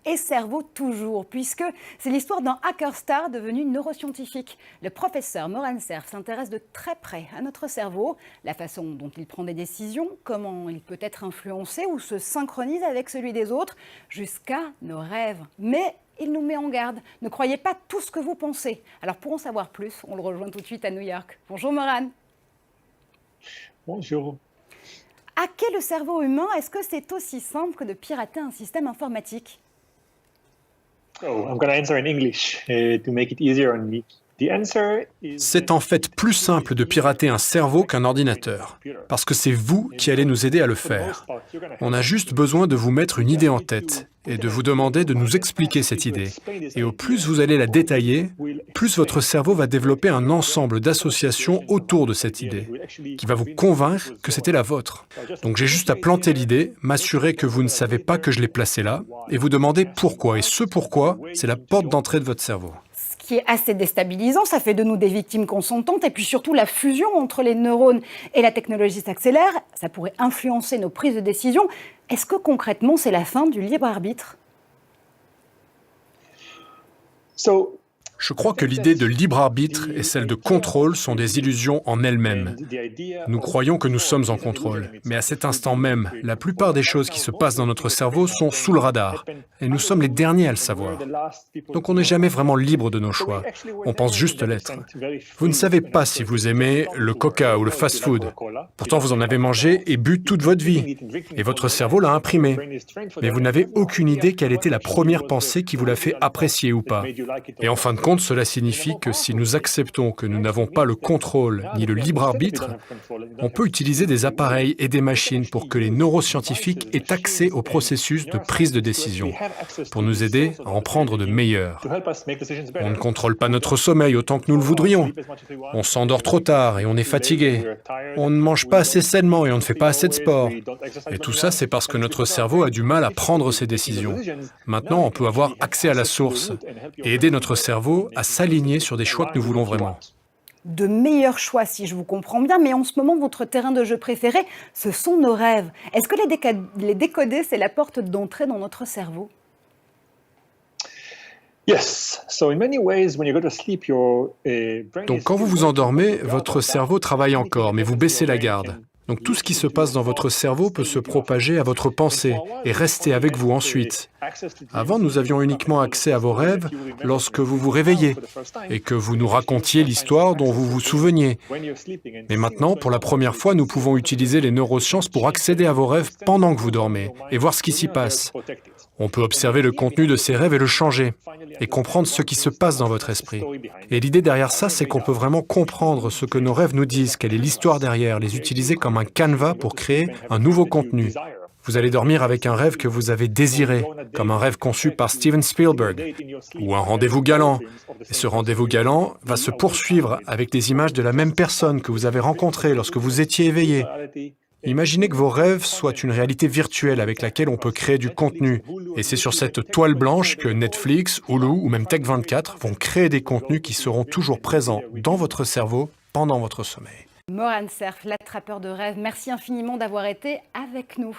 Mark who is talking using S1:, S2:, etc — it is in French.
S1: et cerveau toujours, puisque c'est l'histoire d'un hacker star devenu neuroscientifique. Le professeur Moran Cerf s'intéresse de très près à notre cerveau, la façon dont il prend des décisions, comment il peut être influencé ou se synchronise avec celui des autres, jusqu'à nos rêves. Mais il nous met en garde. Ne croyez pas tout ce que vous pensez. Alors pour en savoir plus, on le rejoint tout de suite à New York. Bonjour Moran.
S2: Bonjour.
S1: Hacker le cerveau humain, est-ce que c'est aussi simple que de pirater un système informatique?
S2: Oh, I'm going to answer in English to make it easier on me. The answer is
S3: C'est en fait plus simple de pirater un cerveau qu'un ordinateur, parce que c'est vous qui allez nous aider à le faire. On a juste besoin de vous mettre une idée en tête et de vous demander de nous expliquer cette idée. Et au plus vous allez la détailler, plus votre cerveau va développer un ensemble d'associations autour de cette idée, qui va vous convaincre que c'était la vôtre. Donc j'ai juste à planter l'idée, m'assurer que vous ne savez pas que je l'ai placée là, et vous demander pourquoi. Et ce pourquoi, c'est la porte d'entrée de votre cerveau.
S1: Ce qui est assez déstabilisant, ça fait de nous des victimes consentantes, et puis surtout la fusion entre les neurones et la technologie s'accélère, ça pourrait influencer nos prises de décision. Est-ce que concrètement c'est la fin du libre arbitre?
S3: Je crois que l'idée de libre arbitre et celle de contrôle sont des illusions en elles-mêmes. Nous croyons que nous sommes en contrôle, mais à cet instant même, la plupart des choses qui se passent dans notre cerveau sont sous le radar, et nous sommes les derniers à le savoir. Donc on n'est jamais vraiment libre de nos choix, on pense juste l'être. Vous ne savez pas si vous aimez le coca ou le fast-food. Pourtant vous en avez mangé et bu toute votre vie, et votre cerveau l'a imprimé. Mais vous n'avez aucune idée quelle était la première pensée qui vous l'a fait apprécier ou pas. Et en fin de compte, cela signifie que si nous acceptons que nous n'avons pas le contrôle ni le libre arbitre, on peut utiliser des appareils et des machines pour que les neuroscientifiques aient accès au processus de prise de décision, pour nous aider à en prendre de meilleurs. On ne contrôle pas notre sommeil autant que nous le voudrions. On s'endort trop tard et on est fatigué. On ne mange pas assez sainement et on ne fait pas assez de sport. Et tout ça, c'est parce que notre cerveau a du mal à prendre ses décisions. Maintenant, on peut avoir accès à la source et aider notre cerveau à s'aligner sur des choix que nous voulons vraiment.
S1: De meilleurs choix, si je vous comprends bien, mais en ce moment, votre terrain de jeu préféré, ce sont nos rêves. Est-ce que les décoder, c'est la porte d'entrée dans notre cerveau?
S3: Donc quand vous vous endormez, votre cerveau travaille encore, mais vous baissez la garde. Donc tout ce qui se passe dans votre cerveau peut se propager à votre pensée et rester avec vous ensuite. Avant, nous avions uniquement accès à vos rêves lorsque vous vous réveillez et que vous nous racontiez l'histoire dont vous vous souveniez. Mais maintenant, pour la première fois, nous pouvons utiliser les neurosciences pour accéder à vos rêves pendant que vous dormez et voir ce qui s'y passe. On peut observer le contenu de ces rêves et le changer, et comprendre ce qui se passe dans votre esprit. Et l'idée derrière ça, c'est qu'on peut vraiment comprendre ce que nos rêves nous disent, quelle est l'histoire derrière, les utiliser comme un canevas pour créer un nouveau contenu. Vous allez dormir avec un rêve que vous avez désiré, comme un rêve conçu par Steven Spielberg, ou un rendez-vous galant. Et ce rendez-vous galant va se poursuivre avec des images de la même personne que vous avez rencontrée lorsque vous étiez éveillé. Imaginez que vos rêves soient une réalité virtuelle avec laquelle on peut créer du contenu. Et c'est sur cette toile blanche que Netflix, Hulu ou même Tech24 vont créer des contenus qui seront toujours présents dans votre cerveau pendant votre sommeil.
S1: Moran Cerf, l'attrapeur de rêves, merci infiniment d'avoir été avec nous.